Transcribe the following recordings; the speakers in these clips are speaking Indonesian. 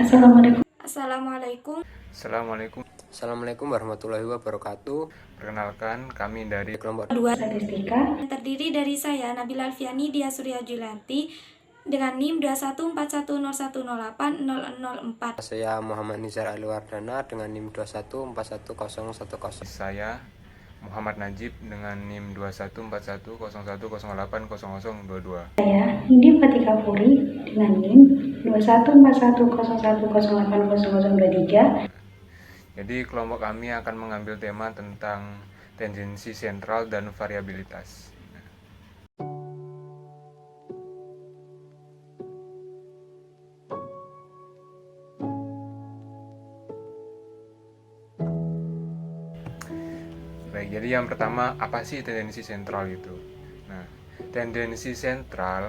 Assalamualaikum. Assalamualaikum. Assalamualaikum. Assalamualaikum warahmatullahi wabarakatuh. Perkenalkan, kami dari Kelompok Dua Statistika. terdiri dari saya Nabila Alfiani Dia Surya Julianti dengan NIM 214101080004. saya Muhammad Nizar Aliwardana dengan NIM 21411010. saya Muhammad Najib dengan NIM 214101080022. Saya Nindi Fatika Puri dengan NIM 214101080023. Jadi kelompok kami akan mengambil tema tentang tendensi sentral dan variabilitas. Baik, jadi yang pertama, apa sih tendensi sentral itu? Nah, tendensi sentral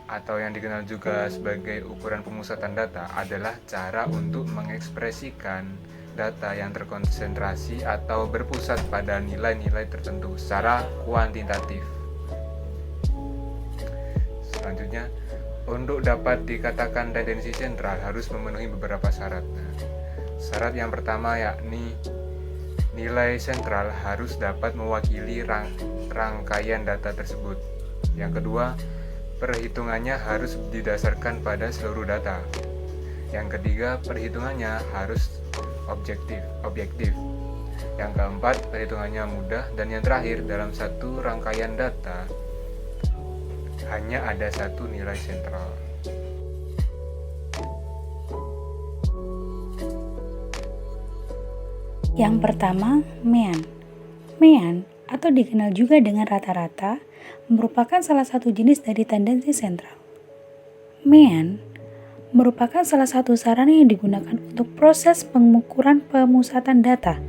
atau yang dikenal juga sebagai ukuran pemusatan data adalah cara untuk mengekspresikan data yang terkonsentrasi atau berpusat pada nilai-nilai tertentu secara kuantitatif. Selanjutnya, untuk dapat dikatakan tendensi sentral harus memenuhi beberapa syarat. Nah, syarat yang pertama yakni nilai sentral harus dapat mewakili rangkaian data tersebut. Yang kedua, perhitungannya harus didasarkan pada seluruh data. Yang ketiga, perhitungannya harus objektif. Yang keempat, perhitungannya mudah. Dan yang terakhir, dalam satu rangkaian data hanya ada satu nilai sentral. Yang pertama, mean. Mean, atau dikenal juga dengan rata-rata, merupakan salah satu jenis dari tendensi sentral. Mean merupakan salah satu sarana yang digunakan untuk proses pengukuran pemusatan data,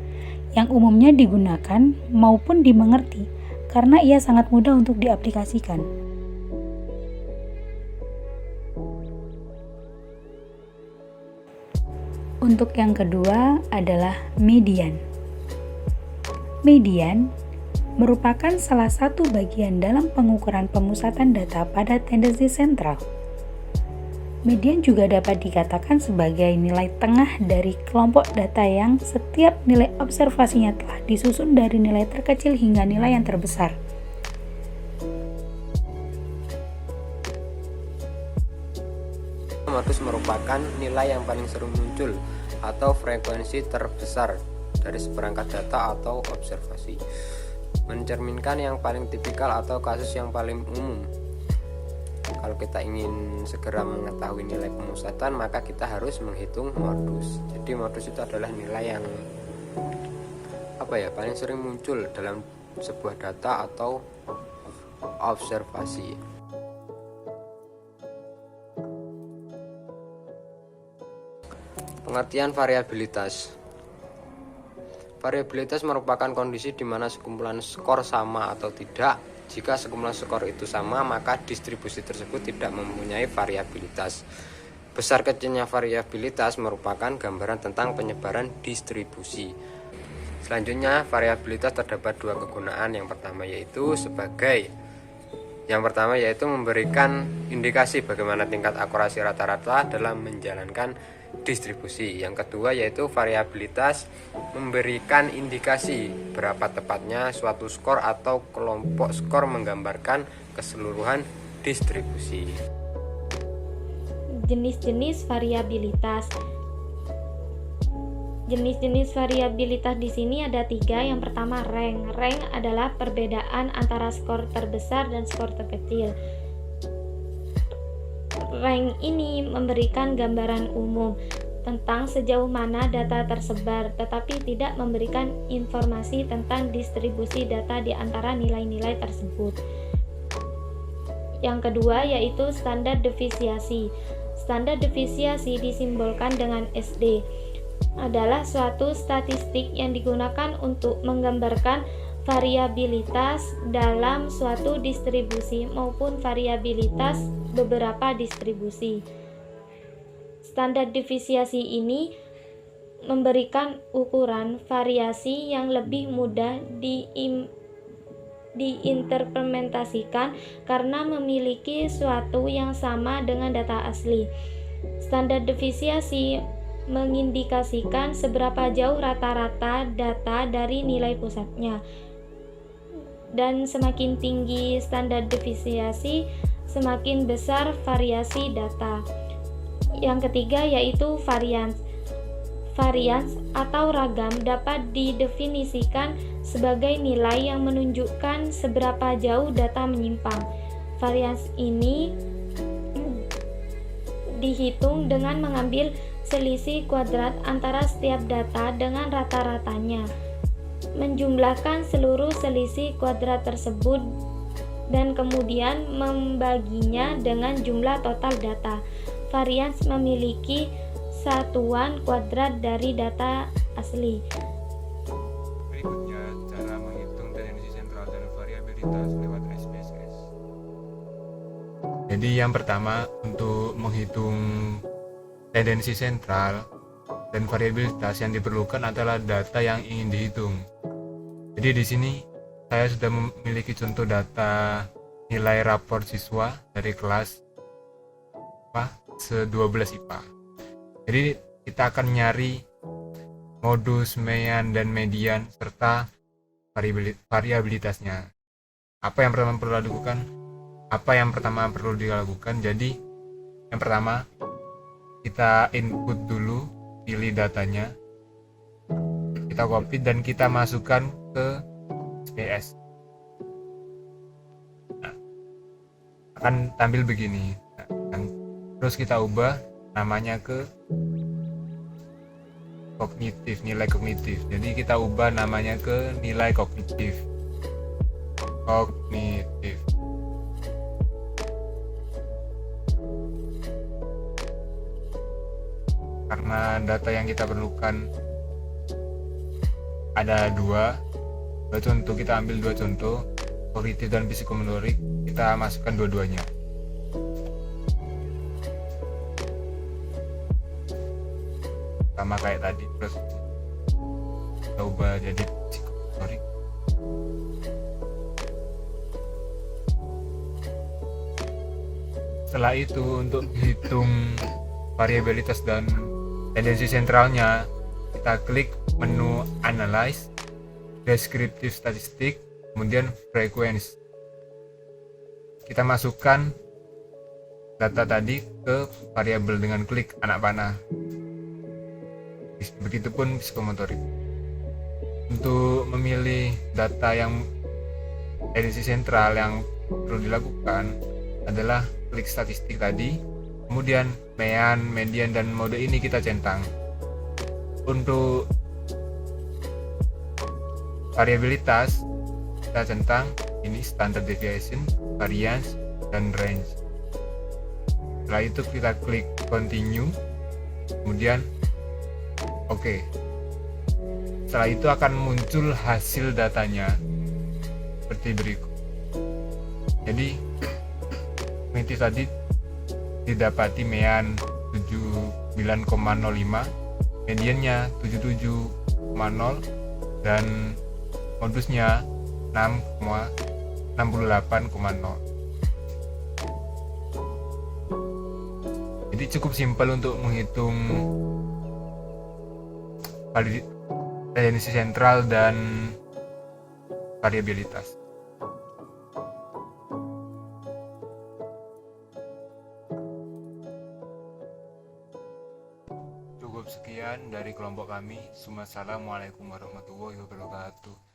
yang umumnya digunakan maupun dimengerti karena ia sangat mudah untuk diaplikasikan. Untuk yang kedua adalah median. Median merupakan salah satu bagian dalam pengukuran pemusatan data pada tendensi sentral. Median juga dapat dikatakan sebagai nilai tengah dari kelompok data yang setiap nilai observasinya telah disusun dari nilai terkecil hingga nilai yang terbesar. Modus merupakan nilai yang paling sering muncul atau frekuensi terbesar dari seperangkat data atau observasi, mencerminkan yang paling tipikal atau kasus yang paling umum. Kalau kita ingin segera mengetahui nilai pemusatan, maka kita harus menghitung modus. Jadi modus itu adalah nilai yang paling sering muncul dalam sebuah data atau observasi. Pengertian variabilitas. Variabilitas merupakan kondisi di mana sekumpulan skor sama atau tidak. Jika sekumpulan skor itu sama, maka distribusi tersebut tidak mempunyai variabilitas. Besar kecilnya variabilitas merupakan gambaran tentang penyebaran distribusi. Selanjutnya, variabilitas terdapat dua kegunaan. Yang pertama yaitu memberikan indikasi bagaimana tingkat akurasi rata-rata dalam menjalankan distribusi. Yang kedua yaitu variabilitas memberikan indikasi berapa tepatnya suatu skor atau kelompok skor menggambarkan keseluruhan distribusi. Jenis-jenis variabilitas. Jenis-jenis variabilitas di sini ada 3. Yang pertama rank. Rank adalah perbedaan antara skor terbesar dan skor terkecil. Rank ini memberikan gambaran umum tentang sejauh mana data tersebar, tetapi tidak memberikan informasi tentang distribusi data di antara nilai-nilai tersebut. Yang kedua yaitu standar defisiasi. Standar defisiasi disimbolkan dengan SD. Adalah suatu statistik yang digunakan untuk menggambarkan variabilitas dalam suatu distribusi maupun variabilitas beberapa distribusi. Standar defisiasi ini memberikan ukuran variasi yang lebih mudah diimplementasikan karena memiliki suatu yang sama dengan data asli. Standar deviasi mengindikasikan seberapa jauh rata-rata data dari nilai pusatnya. Dan semakin tinggi standar deviasi, semakin besar variasi data. Yang ketiga yaitu varians. Varians atau ragam dapat didefinisikan sebagai nilai yang menunjukkan seberapa jauh data menyimpang. Varians ini dihitung dengan mengambil selisih kuadrat antara setiap data dengan rata-ratanya, menjumlahkan seluruh selisih kuadrat tersebut dan kemudian membaginya dengan jumlah total data. Varians memiliki satuan kuadrat dari data asli. Berikutnya, cara menghitung tendensi sentral dan variabilitas lewat SPSS. Jadi yang pertama, untuk menghitung tendensi sentral dan variabilitas yang diperlukan adalah data yang ingin dihitung. Jadi di sini saya sudah memiliki contoh data nilai rapor siswa dari kelas 12 IPA. Jadi kita akan nyari modus, mean, dan median serta variabilitasnya. Apa yang pertama perlu dilakukan? Jadi yang pertama, kita input dulu, pilih datanya, kita copy dan kita masukkan ke SPSS. Nah, akan tampil begini. Terus kita ubah namanya ke kognitif, nilai kognitif. Jadi kita ubah namanya ke nilai kognitif. Karena data yang kita perlukan ada dua contoh, kita ambil dua contoh, kognitif dan psikomotorik, kita masukkan dua-duanya. Sama kayak tadi, terus kita ubah jadi psikomotorik. Setelah itu, untuk menghitung variabilitas dan tendensi sentralnya, kita klik menu Analyze, Descriptive Statistic, kemudian Frequency. Kita masukkan data tadi ke variabel dengan klik anak panah. Begitupun psikomotorik. Untuk memilih data yang tendensi sentral yang perlu dilakukan adalah klik statistik tadi, kemudian mean, median, dan mode ini kita centang. Untuk variabilitas kita centang ini standard deviation, variance, dan range. Setelah itu kita klik continue, kemudian oke. Setelah itu akan muncul hasil datanya seperti berikut. Jadi kognitif tadi didapati mean 79,05, mediannya 77,0, dan modusnya 68,0. Jadi cukup simpel untuk menghitung tendensi sentral dan variabilitas. Cukup sekian dari kelompok kami. Assalamualaikum warahmatullahi wabarakatuh.